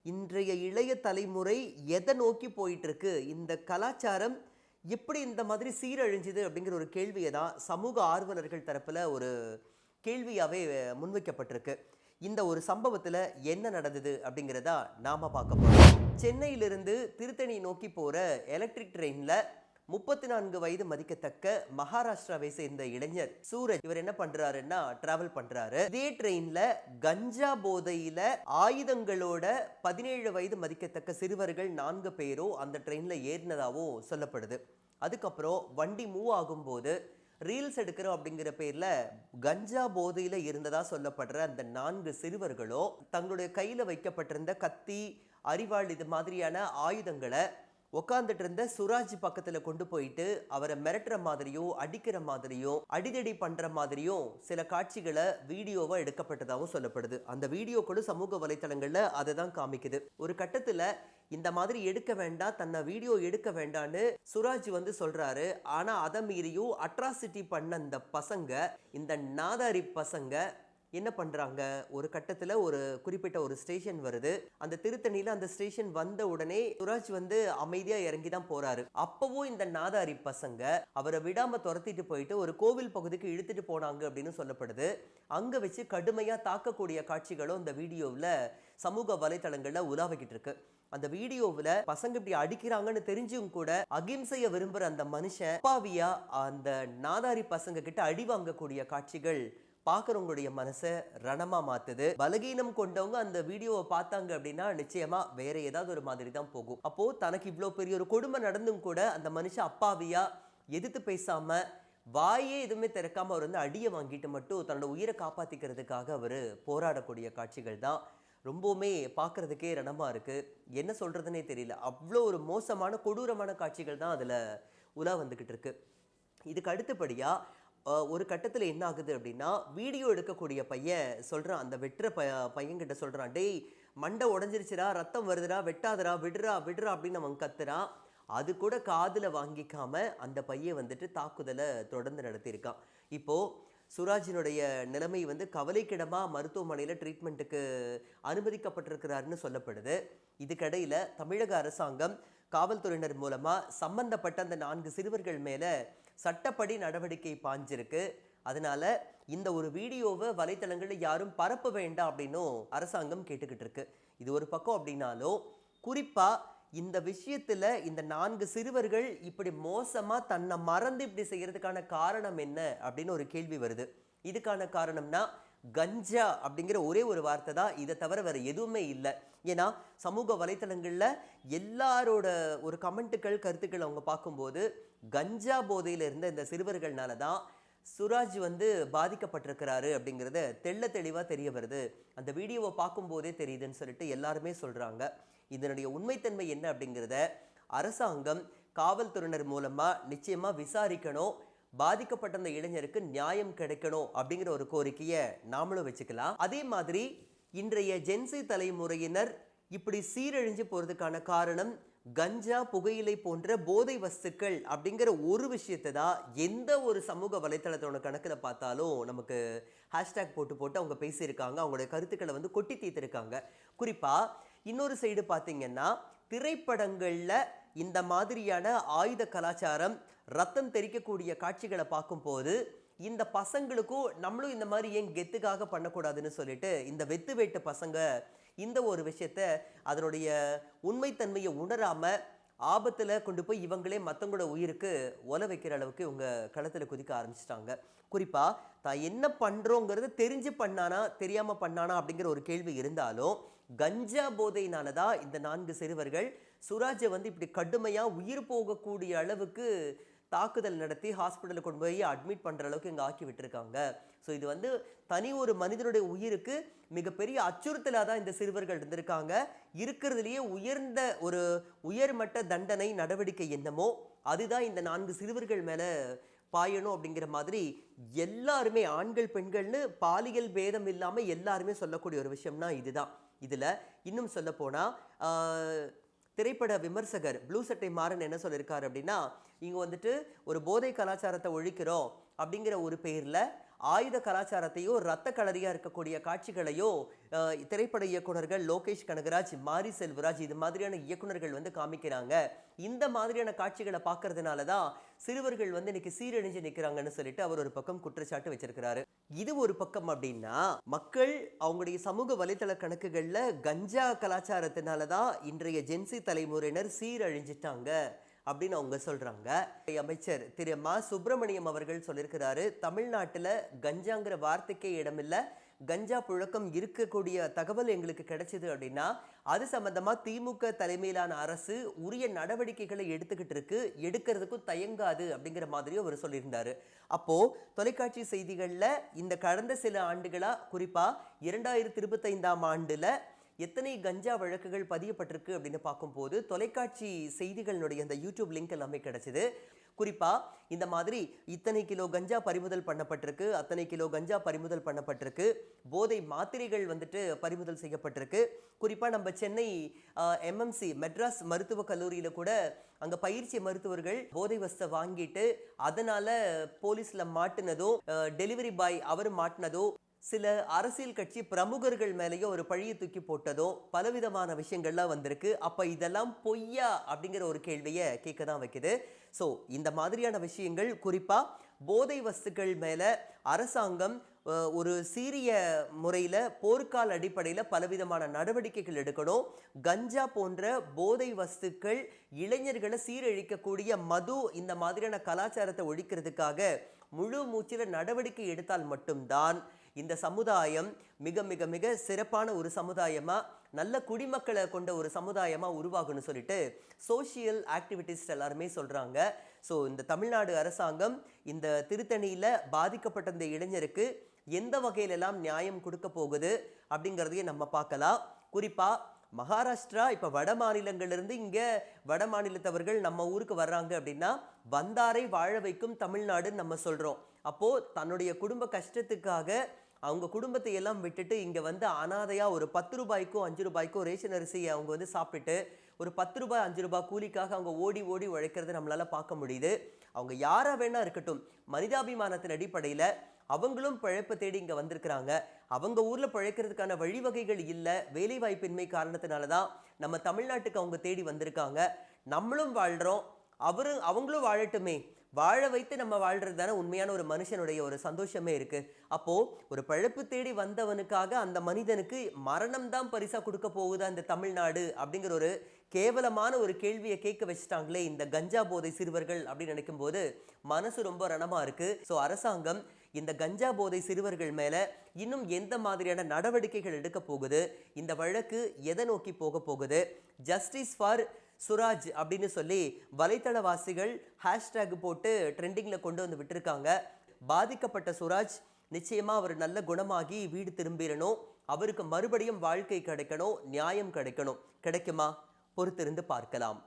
இன்றைய இளைய தலைமுறை எதை நோக்கி போயிட்டு இருக்கு, இந்த கலாச்சாரம் எப்படி இந்த மாதிரி சீரழிஞ்சுது அப்படிங்கிற ஒரு கேள்வியை தான் சமூக ஆர்வலர்கள் தரப்புல ஒரு கேள்வியாவே முன்வைக்கப்பட்டிருக்கு. இந்த ஒரு சம்பவத்துல என்ன நடந்தது அப்படிங்கிறதா நாம பார்க்க போறோம். சென்னையிலிருந்து திருத்தணி நோக்கி போற எலக்ட்ரிக் ட்ரெயின்ல 34 வயது மதிக்கத்தக்க மகாராஷ்டிராவை சேர்ந்த இளைஞர் சூரஜ் இவர் என்ன பண்றாருன்னா டிராவல் பண்றாரு. இதே ட்ரெயின்ல கஞ்சா போதையில ஆயுதங்களோட 17 வயது மதிக்கத்தக்க சிறுவர்கள் 4 பேரோ அந்த ட்ரெயின்ல ஏறினதாவும் சொல்லப்படுது. அதுக்கப்புறம் வண்டி மூவ் ஆகும்போது ரீல்ஸ் எடுக்கிறோம் அப்படிங்கிற பேர்ல கஞ்சா போதையில இருந்ததா சொல்லப்படுற அந்த 4 சிறுவர்களும் தங்களுடைய கையில வைக்கப்பட்டிருந்த கத்தி, அரிவாள் இது மாதிரியான ஆயுதங்களை உட்காந்துட்டு இருந்த சுராஜ் பக்கத்துல கொண்டு போயிட்டு அவரை மிரட்டுற மாதிரியும் அடிக்கிற மாதிரியும் அடிதடி பண்ற மாதிரியும் சில காட்சிகளை வீடியோவா எடுக்கப்பட்டதாகவும் சொல்லப்படுது. அந்த வீடியோக்களும் சமூக வலைத்தளங்கள்ல அதை தான் காமிக்குது. ஒரு கட்டத்துல இந்த மாதிரி எடுக்க வேண்டாம், தன்னை வீடியோ எடுக்க வேண்டான்னு சுராஜ் சொல்றாரு. ஆனா அதை மீறியும் அட்ராசிட்டி பண்ண அந்த பசங்க, இந்த நாதாரி பசங்க என்ன பண்றாங்க, ஒரு கட்டத்துல ஒரு குறிப்பிட்ட ஒரு ஸ்டேஷன் வருது. அந்த திருத்தணியில அந்த ஸ்டேஷன் வந்த உடனே சுராஜ் அமைதியா இறங்கி தான் போறாரு. அப்பவும் இந்த நாதாரி பசங்க அவரை விடாம துரத்திட்டு போயிட்டு ஒரு கோவில் பகுதிக்கு இழுத்துட்டு போனாங்க அப்படின்னு சொல்லப்படுது. அங்க வச்சு கடுமையா தாக்கக்கூடிய காட்சிகளும் இந்த வீடியோவில் சமூக வலைத்தளங்கள்ல உலாவிக்கிட்டு இருக்கு. அந்த வீடியோவில் பசங்க இப்படி அடிக்கிறாங்கன்னு தெரிஞ்சும் கூட அகிம்சைய விரும்புற அந்த மனுஷன் அப்பாவியா அந்த நாதாரி பசங்க கிட்ட அடி வாங்கக்கூடிய காட்சிகள் பார்க்குறவங்களுடைய மனசை ரணமா மாத்துது. பலகீனம் கொண்டவங்க அந்த வீடியோவை பார்த்தாங்க அப்படின்னா நிச்சயமா வேற ஏதாவது ஒரு மாதிரி தான் போகும். அப்போ தனக்கு இவ்வளோ பெரிய ஒரு கொடுமை நடந்தும் கூட அந்த மனுஷன் அப்பாவியா எதிர்த்து பேசாம வாயே எதுவுமே திறக்காம அவர் அடியை வாங்கிட்டு மட்டும் தன்னோட உயிரை காப்பாத்திக்கிறதுக்காக அவர் போராடக்கூடிய காட்சிகள் தான் ரொம்பவுமே பார்க்கறதுக்கே ரணமா இருக்கு. என்ன சொல்றதுன்னே தெரியல. அவ்வளோ ஒரு மோசமான கொடூரமான காட்சிகள் தான் அதுல உலா வந்துகிட்டு இருக்கு. இதுக்கு அடுத்தபடியா ஒரு கட்டத்தில் என்ன ஆகுது அப்படின்னா, வீடியோ எடுக்கக்கூடிய பையன் சொல்றான், அந்த வெட்டுற பையன்கிட்ட சொல்றான், டேய் மண்டை உடஞ்சிருச்சுடா, ரத்தம் வருதுடா, வெட்டாதடா, விடுறா விடுறா அப்படின்னு அவன் கத்துறான். அது கூட காதுல வாங்கிக்காம அந்த பையன் தாக்குதலை தொடர்ந்து நடத்தியிருக்கான். இப்போ சுராஜினுடைய நிலைமை கவலைக்கிடமா மருத்துவமனையில் ட்ரீட்மெண்ட்டுக்கு அனுமதிக்கப்பட்டிருக்கிறாருன்னு சொல்லப்படுது. இதுக்கிடையில தமிழக அரசாங்கம் காவல்துறையினர் மூலமா சம்பந்தப்பட்ட அந்த 4 சிறுவர்கள் மேல சட்டப்படி நடவடிக்கை பாஞ்சிருக்கு. அதனால இந்த ஒரு வீடியோவை வலைத்தளங்களில் யாரும் பரப்ப வேண்டாம் அப்படின்னும் அரசாங்கம் கேட்டுக்கிட்டு இருக்கு. இது ஒரு பக்கம் அப்படின்னாலும் குறிப்பா இந்த விஷயத்துல இந்த 4 சிறுவர்கள் இப்படி மோசமா தன்னை மறந்து இப்படி செய்யறதுக்கான காரணம் என்ன அப்படின்னு ஒரு கேள்வி வருது. இதுக்கான காரணம்னா கஞ்சா அப்படிங்கிற ஒரே ஒரு வார்த்தை தான், இதை தவிர வேற எதுவுமே இல்லை. ஏன்னா சமூக வலைத்தளங்கள்ல எல்லாரோட ஒரு கமெண்ட்டுகள் கருத்துக்கள் அவங்க பார்க்கும்போது கஞ்சா போதையில இருந்த இந்த சிறுவர்கள்னால தான் சுராஜ் பாதிக்கப்பட்டிருக்கிறாரு அப்படிங்கிறத தெள்ள தெளிவா தெரிய வருது. அந்த வீடியோவை பார்க்கும்போதே தெரியுதுன்னு சொல்லிட்டு எல்லாருமே சொல்றாங்க. இதனுடைய உண்மைத்தன்மை என்ன அப்படிங்கிறத அரசாங்கம் காவல்துறையினர் மூலமா நிச்சயமா விசாரிக்கணும். பாதிக்கப்பட்ட அந்த இளைஞருக்கு நியாயம் கிடைக்கணும் அப்படிங்கிற ஒரு கோரிக்கையை நாமளும் வச்சுக்கலாம். அதே மாதிரி இன்றைய ஜென்சி தலைமுறையினர் இப்படி சீரழிஞ்சு போறதுக்கான காரணம் கஞ்சா, புகையிலை போன்ற போதை வஸ்துக்கள் அப்படிங்கிற ஒரு விஷயத்தை தான் எந்த ஒரு சமூக வலைத்தளத்தோட கணக்கில் பார்த்தாலும் நமக்கு ஹேஷ்டேக் போட்டு போட்டு அவங்க பேசியிருக்காங்க. அவங்களுடைய கருத்துக்களை கொட்டி தீர்த்திருக்காங்க. குறிப்பா இன்னொரு சைடு பார்த்தீங்கன்னா திரைப்படங்கள்ல இந்த மாதிரியான ஆயுத கலாச்சாரம், ரத்தம் தெறிக்கக்கூடிய காட்சிகளை பார்க்கும்போது இந்த பசங்களுக்கும் நம்மளும் இந்த மாதிரி ஏன் கெத்துக்காக பண்ணக்கூடாதுன்னு சொல்லிட்டு இந்த வெத்து வேட்டு பசங்க இந்த ஒரு விஷயத்த அதனுடைய உண்மைத்தன்மையை உணராம ஆபத்துல கொண்டு போய் இவங்களே மற்றவங்களோட உயிருக்கு ஒல வைக்கிற அளவுக்கு இவங்க களத்துல குதிக்க ஆரம்பிச்சிட்டாங்க. குறிப்பா தான் என்ன பண்றோங்கிறது தெரிஞ்சு பண்ணானா தெரியாம பண்ணானா அப்படிங்கிற ஒரு கேள்வி இருந்தாலும் கஞ்சா போதையினாலதான் இந்த 4 சிறுவர்கள் சுராஜை இப்படி கடுமையா உயிர் போகக்கூடிய அளவுக்கு தாக்குதல் நடத்தி ஹாஸ்பிட்டலுக்கு கொண்டு போய் அட்மிட் பண்ற அளவுக்கு இங்க ஆக்கி விட்டுருக்காங்க. ஸோ இது தனி ஒரு மனிதனுடைய உயிருக்கு மிகப்பெரிய அச்சுறுத்தலாக தான் இந்த சிறுவர்கள் இருந்திருக்காங்க. இருக்கிறதுலேயே உயர்ந்த ஒரு உயர்மட்ட தண்டனை நடவடிக்கை என்னமோ அதுதான் இந்த 4 சிறுவர்கள் மேல பாயணும் அப்படிங்கிற மாதிரி எல்லாருமே ஆண்கள் பெண்கள்னு பாலியல் பேதம் இல்லாமல் எல்லாருமே சொல்லக்கூடிய ஒரு விஷயம்னா இதுதான். இதுல இன்னும் சொல்ல போனா திரைப்பட விமர்சகர் ப்ளூ சட்டை மாறன் என்ன சொல்லியிருக்காரு அப்படின்னா, இங்க வந்துட்டு ஒரு போதை கலாச்சாரத்தை ஒழிக்கிறோம் அப்படிங்கிற ஒரு பேர்ல ஆயுத கலாச்சாரத்தையோ ரத்த களரியா இருக்கக்கூடிய காட்சிகளையோ திரைப்பட இயக்குனர்கள் லோகேஷ் கனகராஜ், மாரி செல்வராஜ் இது மாதிரியான இயக்குனர்கள் வந்து காமிக்கிறாங்க. இந்த மாதிரியான காட்சிகளை பார்க்கறதுனால தான் சிறுவர்கள் வந்து இன்னைக்கு சீரழிஞ்சு நிற்கிறாங்கன்னு சொல்லிட்டு அவர் ஒரு பக்கம் குற்றச்சாட்டு வச்சிருக்கிறாரு. இது ஒரு பக்கம் அப்படின்னா, மக்கள் அவங்களுடைய சமூக வலைதள கணக்குகள்ல கஞ்சா கலாச்சாரத்தினால தான் இன்றைய ஜென்சி தலைமுறையினர் சீரழிஞ்சிட்டாங்க அப்படின்னு அவங்க சொல்றாங்க. அமைச்சர் திரு மா சுப்பிரமணியம் அவர்கள் சொல்லியிருக்கிறாரு, தமிழ்நாட்டில் கஞ்சாங்கிற வார்த்தைக்கே இடமில்ல, கஞ்சா புழக்கம் இருக்கக்கூடிய தகவல் எங்களுக்கு கிடைச்சது அப்படின்னா அது சம்பந்தமா திமுக தலைமையிலான அரசு உரிய நடவடிக்கைகளை எடுத்துக்கிட்டு இருக்கு, எடுக்கிறதுக்கும் தயங்காது அப்படிங்கிற மாதிரியும் அவர் சொல்லியிருந்தாரு. அப்போ தொலைக்காட்சி செய்திகள்ல இந்த கடந்த சில ஆண்டுகளா, குறிப்பா 2025ஆம் ஆண்டுல எத்தனை கஞ்சா வழக்குகள் பதியப்பட்டிருக்கு அப்படின்னு பார்க்கும்போது தொலைக்காட்சி செய்திகளுடைய அந்த யூடியூப் லிங்க் எல்லாமே கிடைச்சிது. குறிப்பா இந்த மாதிரி இத்தனை கிலோ கஞ்சா பறிமுதல் பண்ணப்பட்டிருக்கு, அத்தனை கிலோ கஞ்சா பறிமுதல் பண்ணப்பட்டிருக்கு, போதை மாத்திரைகள் வந்துட்டு பறிமுதல் செய்யப்பட்டிருக்கு. குறிப்பா நம்ம சென்னை எம்எம்சி மெட்ராஸ் மருத்துவக் கல்லூரியில கூட அங்க பயிற்சி மருத்துவர்கள் போதை வஸ்தை வாங்கிட்டு அதனால போலீஸ்ல மாட்டினதோ, டெலிவரி பாய் அவர் மாட்டினதோ, சில அரசியல் கட்சி பிரமுகர்கள் மேலேயும் ஒரு பழியை தூக்கி போட்டதோ பலவிதமான விஷயங்கள்லாம் வந்திருக்கு. அப்ப இதெல்லாம் பொய்யா அப்படிங்கிற ஒரு கேள்வியை கேட்க தான் வைக்குது. ஸோ இந்த மாதிரியான விஷயங்கள், குறிப்பா போதை வஸ்துக்கள் மேல அரசாங்கம் ஒரு சீரிய முறையில போர்க்கால அடிப்படையில் பலவிதமான நடவடிக்கைகள் எடுக்கணும். கஞ்சா போன்ற போதை வஸ்துக்கள் இளைஞர்களை சீரழிக்கக்கூடிய மது, இந்த மாதிரியான கலாச்சாரத்தை ஒழிக்கிறதுக்காக முழு மூச்சில நடவடிக்கை எடுத்தால் மட்டும்தான் இந்த சமுதாயம் மிக மிக மிக சிறப்பான ஒரு சமுதாயமா, நல்ல குடிமக்களை கொண்ட ஒரு சமுதாயமா உருவாகும்னு சொல்லிட்டு சோசியல் ஆக்டிவிட்டிஸ்ட் எல்லாருமே சொல்றாங்க. ஸோ இந்த தமிழ்நாடு அரசாங்கம் இந்த திருத்தணியில பாதிக்கப்பட்ட இந்த இளைஞருக்கு எந்த வகையிலெல்லாம் நியாயம் கொடுக்க போகுது அப்படிங்கிறதையும் நம்ம பார்க்கலாம். குறிப்பா மகாராஷ்டிரா, இப்ப வட மாநிலங்களிலிருந்து இங்க வட மாநிலத்தவர்கள் நம்ம ஊருக்கு வர்றாங்க அப்படின்னா வந்தாரை வாழ வைக்கும் தமிழ்நாடுன்னு நம்ம சொல்றோம். அப்போ தன்னுடைய குடும்ப கஷ்டத்துக்காக அவங்க குடும்பத்தை எல்லாம் விட்டுட்டு இங்க வந்து அனாதையா ஒரு 10 ரூபாய்க்கும் 5 ரூபாய்க்கும் ரேஷன் அரிசியை அவங்க வந்து சாப்பிட்டுட்டு ஒரு 10 ரூபாய் 5 ரூபாய் கூலிக்காக அவங்க ஓடி ஓடி உழைக்கிறத நம்மளால பார்க்க முடியுது. அவங்க யாரா வேணா இருக்கட்டும், மனிதாபிமானத்தின் அடிப்படையில அவங்களும் பிழைப்பு தேடி இங்க வந்திருக்கிறாங்க. அவங்க ஊர்ல பிழைக்கிறதுக்கான வழிவகைகள் இல்லை, வேலை வாய்ப்பின்மை காரணத்தினால தான் நம்ம தமிழ்நாட்டுக்கு அவங்க தேடி வந்திருக்காங்க. நம்மளும் வாழ்றோம், அவங்களும் வாழட்டுமே, வாழ வைத்து நம்ம வாழ்றது தானே உண்மையான ஒரு மனுஷனுடைய ஒரு சந்தோஷமே இருக்கு. அப்போ ஒரு பிழைப்பு தேடி வந்தவனுக்காக அந்த மனிதனுக்கு மரணம் தான் பரிசா கொடுக்க போகுதா இந்த தமிழ்நாடு அப்படிங்கிற ஒரு கேவலமான ஒரு கேள்வியை கேட்க வச்சுட்டாங்களே இந்த கஞ்சா போதை சிறுவர்கள் அப்படின்னு நினைக்கும் போது மனசு ரொம்ப ரணமா இருக்கு. ஸோ அரசாங்கம் இந்த கஞ்சா போதை சிறுவர்கள் மேல இன்னும் எந்த மாதிரியான நடவடிக்கைகள் எடுக்க போகுது, இந்த வழக்கு எதை நோக்கி போக போகுது, ஜஸ்டிஸ் ஃபார் சுராஜ் அப்படின்னு சொல்லி வலைத்தளவாசிகள் ஹேஷ்டேக் போட்டு ட்ரெண்டிங்ல கொண்டு வந்து விட்டுருக்காங்க. பாதிக்கப்பட்ட சுராஜ் நிச்சயமா அவர் நல்ல குணமாகி வீடு திரும்பிடணும், அவருக்கு மறுபடியும் வாழ்க்கை கிடைக்கணும், நியாயம் கிடைக்கணும். கிடைக்குமா? பொறுத்திருந்து பார்க்கலாம்.